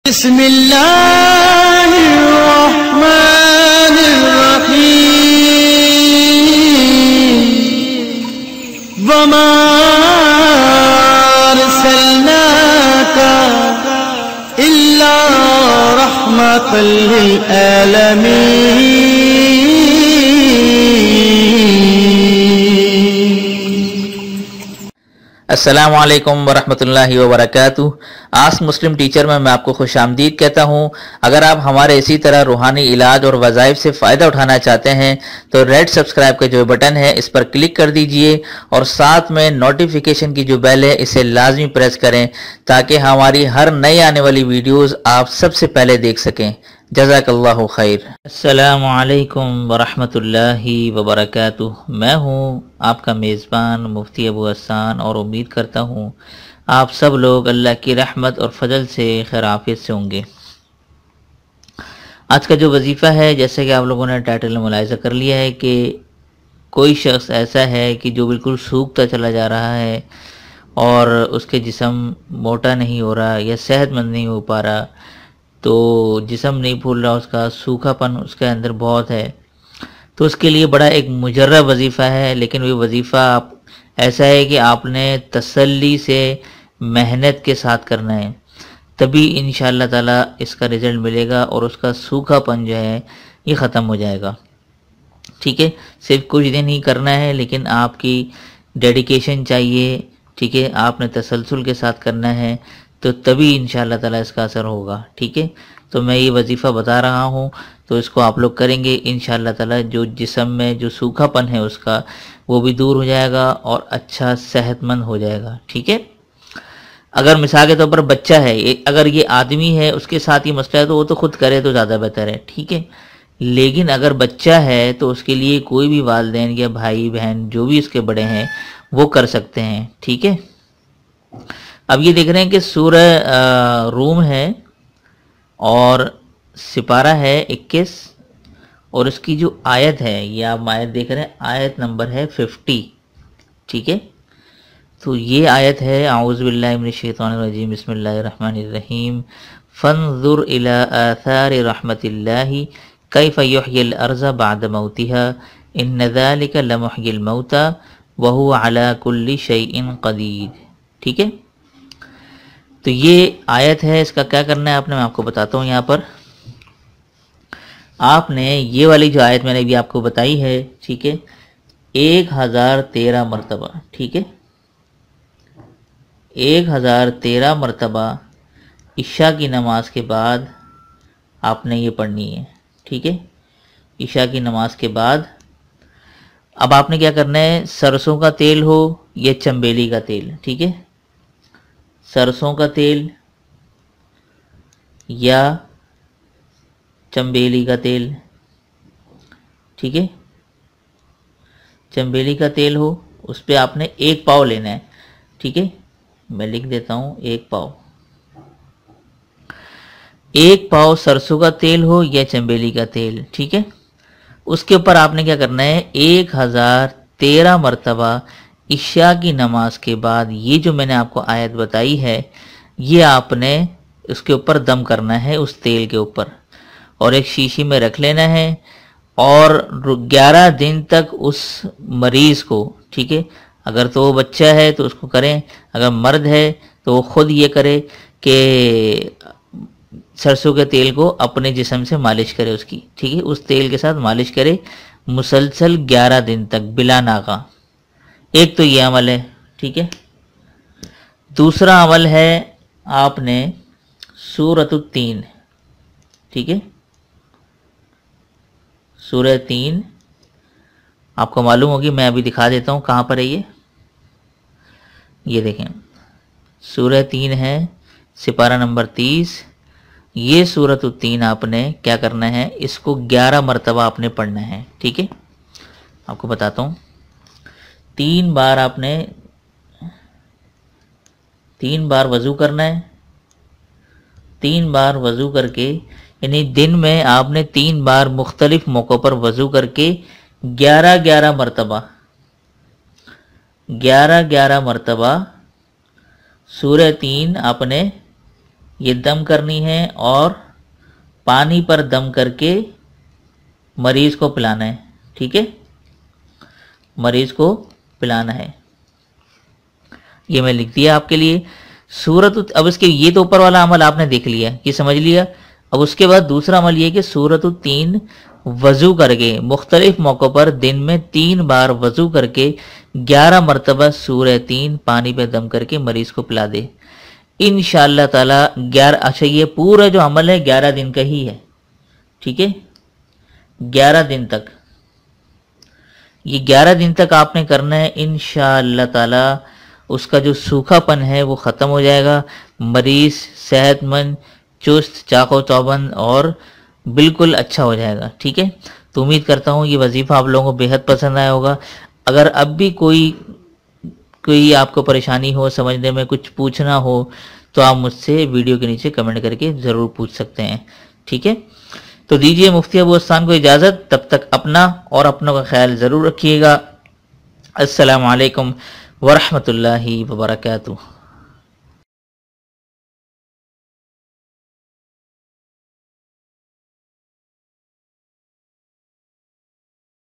بسم اللہ الرحمن الرحیم وما ارسلناک الا رحمۃ للعالمین۔ السلام علیکم ورحمۃ اللہ وبرکاتہ۔ آسک مسلم ٹیچر میں آپ کو خوش آمدید کہتا ہوں۔ اگر آپ ہمارے اسی طرح روحانی علاج اور وظائف سے فائدہ اٹھانا چاہتے ہیں تو ریڈ سبسکرائب کا جو بٹن ہے اس پر کلک کر دیجئے اور ساتھ میں نوٹیفیکیشن کی جو بیل ہے اسے لازمی پریس کریں تاکہ ہماری ہر نئی آنے والی ویڈیوز آپ سب سے پہلے دیکھ سکیں۔ جزاک اللہ خیر۔ السلام علیکم ورحمۃ اللہ وبرکاتہ۔ میں ہوں آپ کا میزبان مفتی ابو حسان اور امید کرتا ہوں آپ سب لوگ اللہ کی رحمت اور فضل سے خیر عافیت سے ہوں گے۔ آج کا جو وظیفہ ہے جیسے کہ آپ لوگوں نے ٹائٹل میں ملاحظہ کر لیا ہے کہ کوئی شخص ایسا ہے کہ جو بالکل سوکھتا چلا جا رہا ہے اور اس کے جسم موٹا نہیں ہو رہا یا صحت مند نہیں ہو پا رہا، تو جسم نہیں پھول رہا، اس کا سوکھا پن اس کے اندر بہت ہے، تو اس کے لیے بڑا ایک مجرب وظیفہ ہے، لیکن وہ وظیفہ ایسا ہے کہ آپ نے تسلی سے محنت کے ساتھ کرنا ہے، تبھی انشاءاللہ تعالی اس کا رزلٹ ملے گا اور اس کا سوکھا پن جو ہے یہ ختم ہو جائے گا۔ ٹھیک ہے، صرف کچھ دن ہی کرنا ہے لیکن آپ کی ڈیڈیکیشن چاہیے، ٹھیک ہے، آپ نے تسلسل کے ساتھ کرنا ہے تو تبھی انشاءاللہ تعالی اس کا اثر ہوگا۔ ٹھیک ہے، تو میں یہ وظیفہ بتا رہا ہوں تو اس کو آپ لوگ کریں گے انشاءاللہ تعالی جو جسم میں جو سوکھا پن ہے اس کا وہ بھی دور ہو جائے گا اور اچھا صحت مند ہو جائے گا۔ ٹھیک ہے، اگر مثال کے طور پر بچہ ہے، اگر یہ آدمی ہے اس کے ساتھ یہ مسئلہ ہے تو وہ تو خود کرے تو زیادہ بہتر ہے۔ ٹھیک ہے، لیکن اگر بچہ ہے تو اس کے لیے کوئی بھی والدین یا بھائی بہن جو بھی اس کے بڑے ہیں وہ کر سکتے ہیں۔ ٹھیک ہے، اب یہ دیکھ رہے ہیں کہ سورہ روم ہے اور سپارہ ہے 21 اور اس کی جو آیت ہے یہ آپ آیت دیکھ رہے ہیں، آیت نمبر ہے 50۔ ٹھیک ہے، تو یہ آیت ہے اعوذ باللہ من الشیطان الرجیم بسم اللہ الرحمن الرحیم فانظر الی آثار رحمت اللہ کیف یحیی الارض بعد موتها ان ذلک لمحیی الموتى وهو علی کل شیء قدیر۔ ٹھیک ہے، تو یہ آیت ہے، اس کا کیا کرنا ہے آپ نے، میں آپ کو بتاتا ہوں۔ یہاں پر آپ نے یہ والی جو آیت میں نے بھی آپ کو بتائی ہے، ٹھیک ہے، 1013 مرتبہ، ٹھیک ہے، 1013 مرتبہ عشاء کی نماز کے بعد آپ نے یہ پڑھنی ہے۔ ٹھیک ہے، عشاء کی نماز کے بعد اب آپ نے کیا کرنا ہے، سرسوں کا تیل ہو یا چنبیلی کا تیل، ٹھیک ہے، سرسوں کا تیل یا چنبیلی کا تیل، ٹھیک ہے، چنبیلی کا تیل ہو اس پہ آپ نے 1 پاؤ لینا ہے۔ ٹھیک ہے، میں لکھ دیتا ہوں 1 پاؤ، 1 پاؤ سرسوں کا تیل ہو یا چنبیلی کا تیل، ٹھیک ہے، اس کے اوپر آپ نے کیا کرنا ہے 1013 مرتبہ عشاء کی نماز کے بعد یہ جو میں نے آپ کو آیت بتائی ہے یہ آپ نے اس کے اوپر دم کرنا ہے، اس تیل کے اوپر، اور ایک شیشی میں رکھ لینا ہے اور 11 دن تک اس مریض کو، ٹھیک ہے، اگر تو وہ بچہ ہے تو اس کو کریں، اگر مرد ہے تو وہ خود یہ کرے کہ سرسوں کے تیل کو اپنے جسم سے مالش کرے اس کی، ٹھیک ہے، اس تیل کے ساتھ مالش کرے مسلسل 11 دن تک بلا ناغہ۔ ایک تو یہ عمل ہے، ٹھیک ہے۔ دوسرا عمل ہے آپ نے سورۃ التین، ٹھیک ہے، سورہ 3 آپ کو معلوم ہوگی، میں ابھی دکھا دیتا ہوں کہاں پر ہے یہ دیکھیں، سورہ 3 ہے سپارہ نمبر 30۔ یہ سورۃ التین آپ نے کیا کرنا ہے، اس کو 11 مرتبہ آپ نے پڑھنا ہے۔ ٹھیک ہے، آپ کو بتاتا ہوں، 3 بار آپ نے 3 بار وضو کرنا ہے، 3 بار وضو کر کے، یعنی دن میں آپ نے 3 بار مختلف موقعوں پر وضو کر کے 11 مرتبہ 11 مرتبہ سورہ 3 آپ نے یہ دم کرنی ہے اور پانی پر دم کر کے مریض کو پلانا ہے. ٹھیک ہے، مریض کو پلانا ہے. یہ میں لکھ دیا آپ کے لیے. اب اس کے یہ تو اوپر والا عمل آپ نے دیکھ لیا، یہ سمجھ لیا. اب اس کے بعد دوسرا عمل یہ کہ سورۃ التین وضو کر کے مختلف موقعوں پر دن میں 3 بار وضو کر کے 11 مرتبہ سورہ تین پانی پہ دم کر کے مریض کو پلا دے. انشاءاللہ تعالی 11. اچھا یہ پورا جو عمل ہے 11 دن کا ہی ہے. ٹھیک ہے، 11 دن تک، یہ 11 دن تک آپ نے کرنا ہے. انشاءاللہ تعالی اس کا جو سوکھا پن ہے وہ ختم ہو جائے گا. مریض صحت مند، چست، چاق و چوبند اور بالکل اچھا ہو جائے گا. ٹھیک ہے، تو امید کرتا ہوں یہ وظیفہ آپ لوگوں کو بےحد پسند آیا ہوگا. اگر اب بھی کوئی آپ کو پریشانی ہو، سمجھنے میں کچھ پوچھنا ہو، تو آپ مجھ سے ویڈیو کے نیچے کمنٹ کر کے ضرور پوچھ سکتے ہیں. ٹھیک ہے، تو دیجئے مفتی ابو حسان کو اجازت. تب تک اپنا اور اپنوں کا خیال ضرور رکھیے گا. السلام علیکم ورحمۃ اللہ وبرکاتہ.